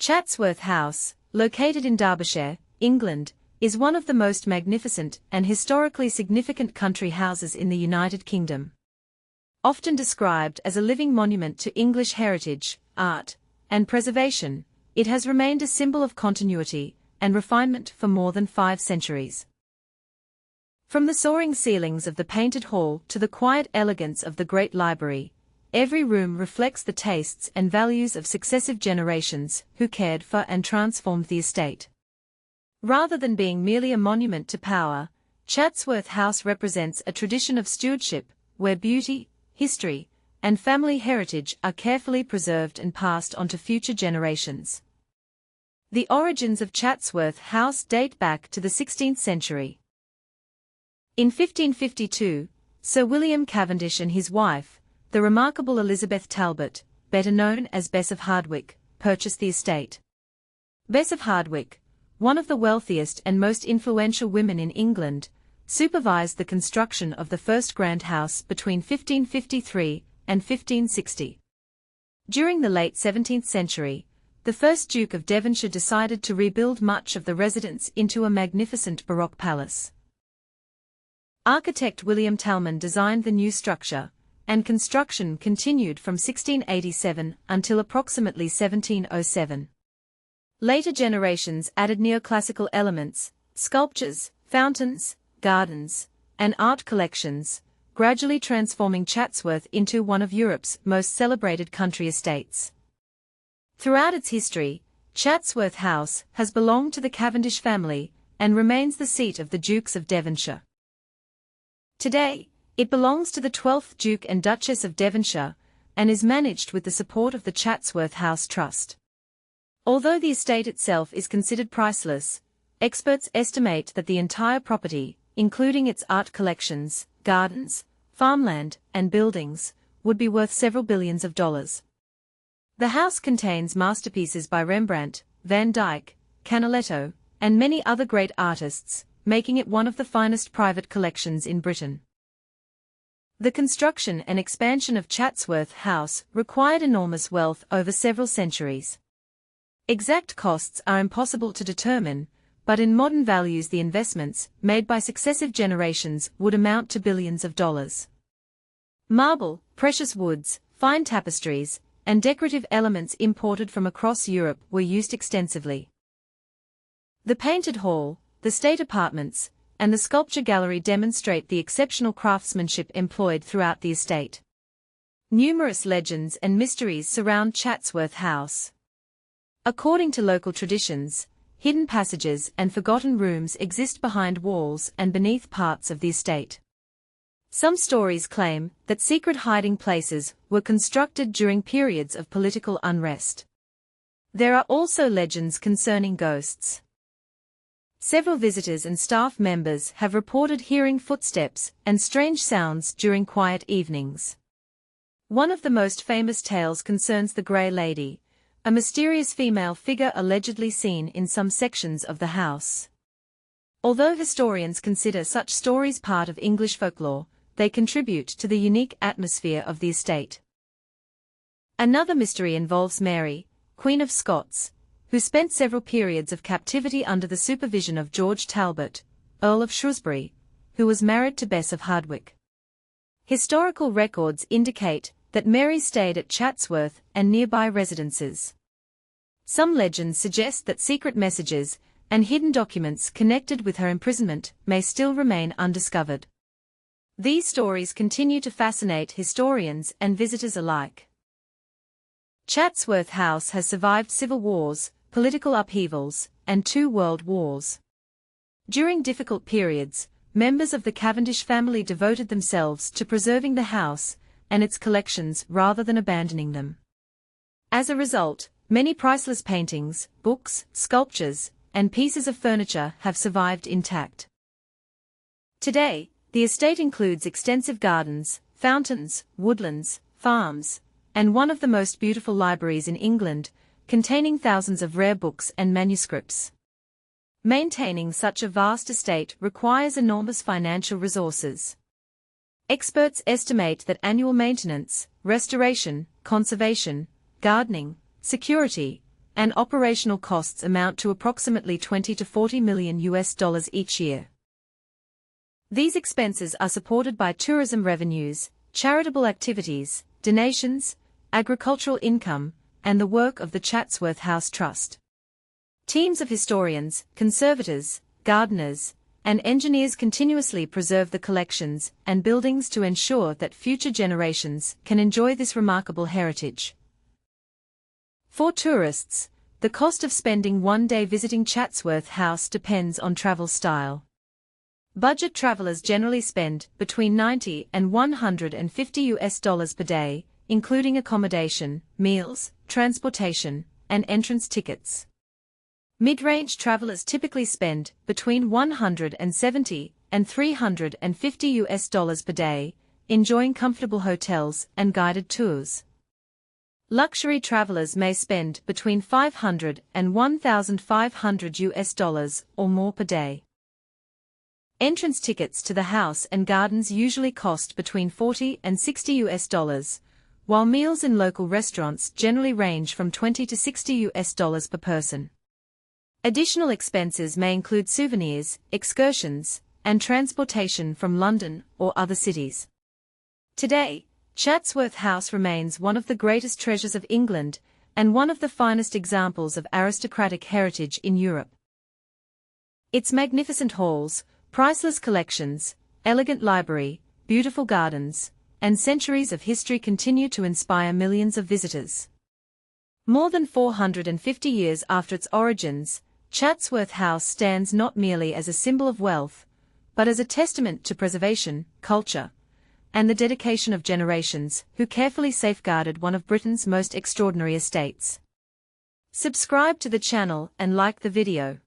Chatsworth House, located in Derbyshire, England, is one of the most magnificent and historically significant country houses in the United Kingdom. Often described as a living monument to English heritage, art, and preservation, it has remained a symbol of continuity and refinement for more than 5 centuries. From the soaring ceilings of the Painted Hall to the quiet elegance of the Great Library, every room reflects the tastes and values of successive generations who cared for and transformed the estate. Rather than being merely a monument to power, Chatsworth House represents a tradition of stewardship, where beauty, history, and family heritage are carefully preserved and passed on to future generations. The origins of Chatsworth House date back to the 16th century. In 1552, Sir William Cavendish and his wife, the remarkable Elizabeth Talbot, better known as Bess of Hardwick, purchased the estate. Bess of Hardwick, one of the wealthiest and most influential women in England, supervised the construction of the first grand house between 1553 and 1560. During the late 17th century, the first Duke of Devonshire decided to rebuild much of the residence into a magnificent Baroque palace. Architect William Talman designed the new structure, and construction continued from 1687 until approximately 1707. Later generations added neoclassical elements, sculptures, fountains, gardens, and art collections, gradually transforming Chatsworth into one of Europe's most celebrated country estates. Throughout its history, Chatsworth House has belonged to the Cavendish family and remains the seat of the Dukes of Devonshire. Today, it belongs to the 12th Duke and Duchess of Devonshire, and is managed with the support of the Chatsworth House Trust. Although the estate itself is considered priceless, experts estimate that the entire property, including its art collections, gardens, farmland, and buildings, would be worth several billions of dollars. The house contains masterpieces by Rembrandt, Van Dyck, Canaletto, and many other great artists, making it one of the finest private collections in Britain. The construction and expansion of Chatsworth House required enormous wealth over several centuries. Exact costs are impossible to determine, but in modern values the investments made by successive generations would amount to billions of dollars. Marble, precious woods, fine tapestries, and decorative elements imported from across Europe were used extensively. The Painted Hall, the state apartments, and the sculpture gallery demonstrate the exceptional craftsmanship employed throughout the estate. Numerous legends and mysteries surround Chatsworth House. According to local traditions, hidden passages and forgotten rooms exist behind walls and beneath parts of the estate. Some stories claim that secret hiding places were constructed during periods of political unrest. There are also legends concerning ghosts. Several visitors and staff members have reported hearing footsteps and strange sounds during quiet evenings. One of the most famous tales concerns the Grey Lady, a mysterious female figure allegedly seen in some sections of the house. Although historians consider such stories part of English folklore, they contribute to the unique atmosphere of the estate. Another mystery involves Mary, Queen of Scots, who spent several periods of captivity under the supervision of George Talbot, Earl of Shrewsbury, who was married to Bess of Hardwick. Historical records indicate that Mary stayed at Chatsworth and nearby residences. Some legends suggest that secret messages and hidden documents connected with her imprisonment may still remain undiscovered. These stories continue to fascinate historians and visitors alike. Chatsworth House has survived civil wars, political upheavals, and 2 world wars. During difficult periods, members of the Cavendish family devoted themselves to preserving the house and its collections rather than abandoning them. As a result, many priceless paintings, books, sculptures, and pieces of furniture have survived intact. Today, the estate includes extensive gardens, fountains, woodlands, farms, and one of the most beautiful libraries in England, containing thousands of rare books and manuscripts. Maintaining such a vast estate requires enormous financial resources. Experts estimate that annual maintenance, restoration, conservation, gardening, security, and operational costs amount to approximately $20 to $40 million each year. These expenses are supported by tourism revenues, charitable activities, donations, agricultural income, and the work of the Chatsworth House Trust. Teams of historians, conservators, gardeners, and engineers continuously preserve the collections and buildings to ensure that future generations can enjoy this remarkable heritage. For tourists, the cost of spending one day visiting Chatsworth House depends on travel style. Budget travelers generally spend between $90 and $150 per day, including accommodation, meals, transportation, and entrance tickets. Mid-range travelers typically spend between $170 and $350 per day, enjoying comfortable hotels and guided tours. Luxury travelers may spend between $500 and $1,500 or more per day. Entrance tickets to the house and gardens usually cost between $40 and $60, while meals in local restaurants generally range from $20 to $60 per person. Additional expenses may include souvenirs, excursions, and transportation from London or other cities. Today, Chatsworth House remains one of the greatest treasures of England and one of the finest examples of aristocratic heritage in Europe. Its magnificent halls, priceless collections, elegant library, beautiful gardens, and centuries of history continue to inspire millions of visitors. More than 450 years after its origins, Chatsworth House stands not merely as a symbol of wealth, but as a testament to preservation, culture, and the dedication of generations who carefully safeguarded one of Britain's most extraordinary estates. Subscribe to the channel and like the video.